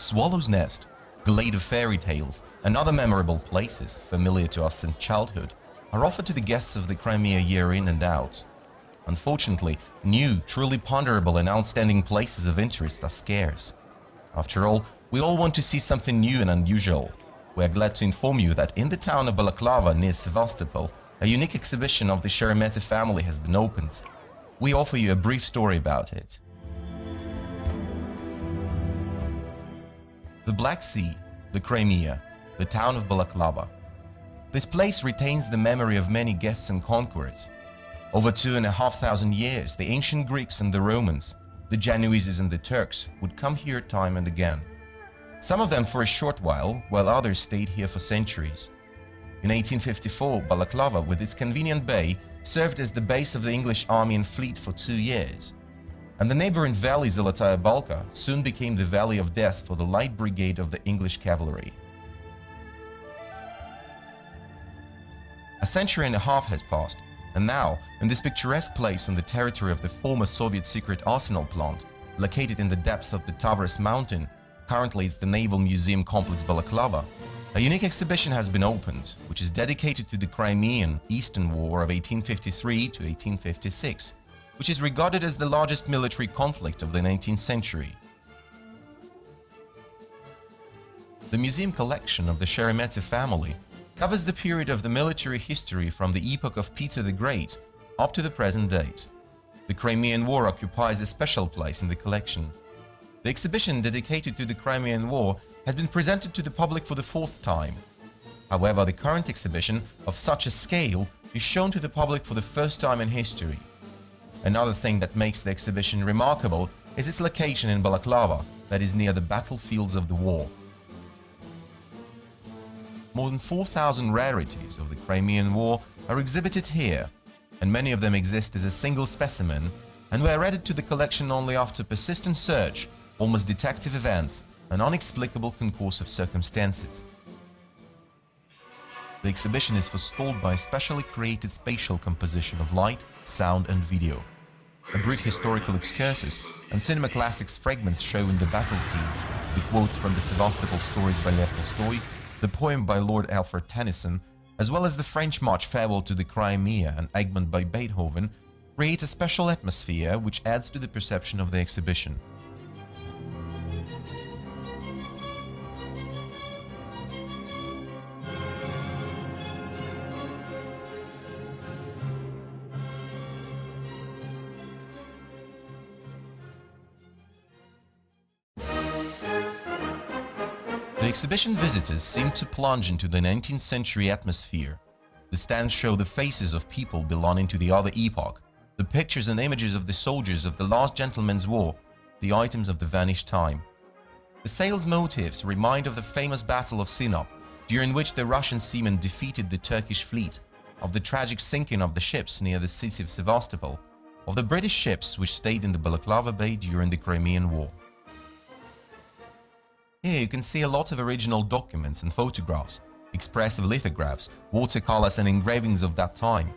Swallow's Nest, Glade of Fairy Tales, and other memorable places familiar to us since childhood are offered to the guests of the Crimea year in and out. Unfortunately, new, truly ponderable and outstanding places of interest are scarce. After all, we all want to see something new and unusual. We are glad to inform you that in the town of Balaklava near Sevastopol, a unique exhibition of the Sheremetyev family has been opened. We offer you a brief story about it. The Black Sea, the Crimea, the town of Balaklava. This place retains the memory of many guests and conquerors. Over 2,500 years, the ancient Greeks and the Romans, the Genoese and the Turks would come here time and again. Some of them for a short while others stayed here for centuries. In 1854, Balaklava, with its convenient bay, served as the base of the English army and fleet for 2 years. And the neighboring valley Zolotaya Balka soon became the valley of death for the light brigade of the English cavalry. A century and a half has passed, and now, in this picturesque place on the territory of the former Soviet secret arsenal plant, located in the depths of the Tavris mountain, currently it's the Naval Museum Complex Balaklava, a unique exhibition has been opened, which is dedicated to the Crimean Eastern War of 1853 to 1856, which is regarded as the largest military conflict of the 19th century. The museum collection of the Sheremetyev family covers the period of the military history from the epoch of Peter the Great up to the present days. The Crimean War occupies a special place in the collection. The exhibition dedicated to the Crimean War has been presented to the public for the 4th time. However, the current exhibition of such a scale is shown to the public for the first time in history. Another thing that makes the exhibition remarkable is its location in Balaklava, that is near the battlefields of the war. More than 4,000 rarities of the Crimean War are exhibited here, and many of them exist as a single specimen and were added to the collection only after persistent search, almost detective events, an inexplicable concourse of circumstances. The exhibition is forestalled by a specially created spatial composition of light, sound and video. A brief historical excursus and cinema classics fragments showing the battle scenes, the quotes from the Sevastopol stories by Lev Tolstoy, the poem by Lord Alfred Tennyson, as well as the French march Farewell to the Crimea and Egmont by Beethoven, create a special atmosphere which adds to the perception of the exhibition. The exhibition visitors seem to plunge into the 19th century atmosphere. The stands show the faces of people belonging to the other epoch, the pictures and images of the soldiers of the last gentleman's war, the items of the vanished time. The sails motifs remind of the famous Battle of Sinop, during which the Russian seamen defeated the Turkish fleet, of the tragic sinking of the ships near the city of Sevastopol, of the British ships which stayed in the Balaklava Bay during the Crimean War. Here you can see a lot of original documents and photographs, expressive lithographs, watercolors and engravings of that time,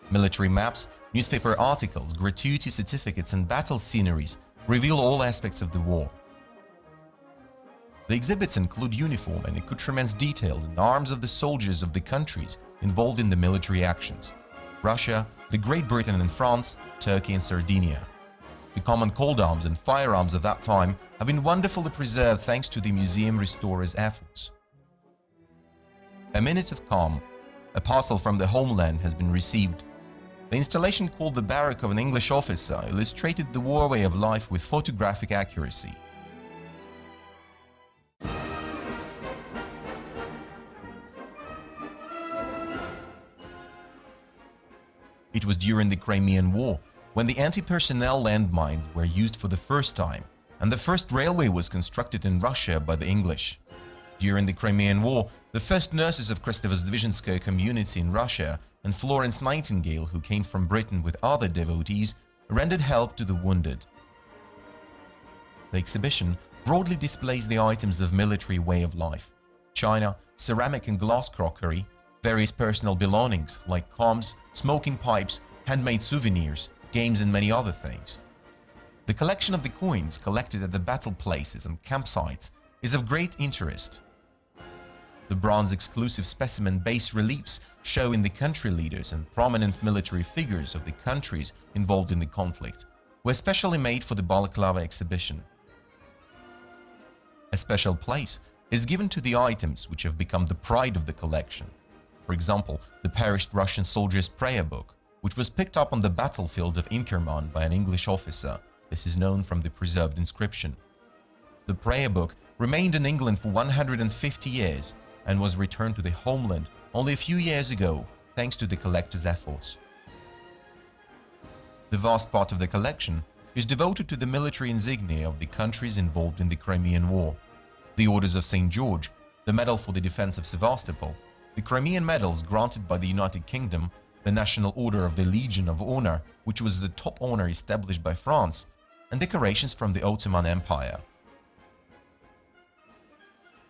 military maps, newspaper articles, gratuity certificates and battle sceneries reveal all aspects of the war. The exhibits include uniform and accoutrements details and arms of the soldiers of the countries involved in the military actions: Russia, the Great Britain and France, Turkey and Sardinia. The common cold arms and firearms of that time have been wonderfully preserved thanks to the museum restorers' efforts. A minute of calm. A parcel from the homeland has been received. The installation, called the Barrack of an English Officer, illustrated the war way of life with photographic accuracy. It was during the Crimean War when the anti-personnel landmines were used for the first time, and the first railway was constructed in Russia by the English. During the Crimean War, the first nurses of Krestovozhdezhenskaya community in Russia and Florence Nightingale, who came from Britain with other devotees, rendered help to the wounded. The exhibition broadly displays the items of military way of life: china, ceramic and glass crockery, various personal belongings like combs, smoking pipes, handmade souvenirs, games and many other things. The collection of the coins collected at the battle places and campsites is of great interest. The bronze-exclusive specimen bas-reliefs showing the country leaders and prominent military figures of the countries involved in the conflict were specially made for the Balaclava exhibition. A special place is given to the items which have become the pride of the collection. For example, the perished Russian soldier's prayer book, which was picked up on the battlefield of Inkerman by an English officer. This is known from the preserved inscription. The prayer book remained in England for 150 years and was returned to the homeland only a few years ago, thanks to the collector's efforts. The vast part of the collection is devoted to the military insignia of the countries involved in the Crimean War. The Orders of St. George, the Medal for the Defense of Sevastopol, the Crimean medals granted by the United Kingdom, the National Order of the Legion of Honor, which was the top honor established by France, and decorations from the Ottoman Empire.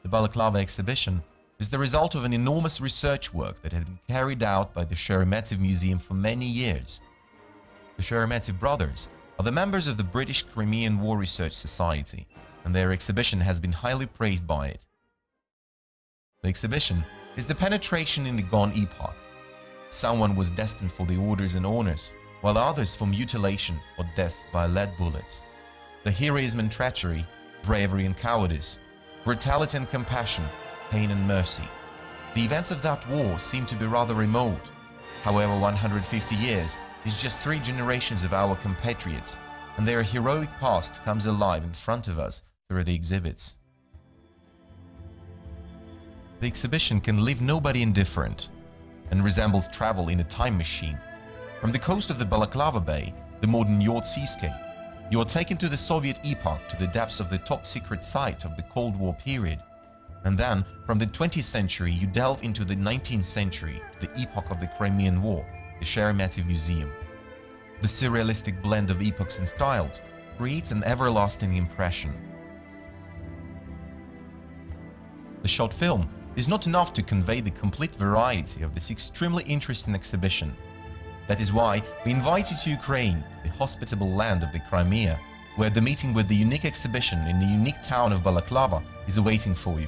The Balaclava exhibition is the result of an enormous research work that had been carried out by the Sheremetev Museum for many years. The Sheremetev brothers are the members of the British Crimean War Research Society, and their exhibition has been highly praised by it. The exhibition is the penetration in the gone epoch. Someone was destined for the orders and honors, while others for mutilation or death by lead bullets. The heroism and treachery, bravery and cowardice, brutality and compassion, pain and mercy. The events of that war seem to be rather remote. However, 150 years is just 3 generations of our compatriots, and their heroic past comes alive in front of us through the exhibits. The exhibition can leave nobody indifferent and resembles travel in a time machine. From the coast of the Balaclava Bay, the modern yacht seascape, you are taken to the Soviet epoch, to the depths of the top-secret site of the Cold War period. And then, from the 20th century, you delve into the 19th century, the epoch of the Crimean War, the Sheremetev Museum. The surrealistic blend of epochs and styles creates an everlasting impression. The short film is not enough to convey the complete variety of this extremely interesting exhibition. That is why we invite you to Ukraine, the hospitable land of the Crimea, where the meeting with the unique exhibition in the unique town of Balaclava is awaiting for you.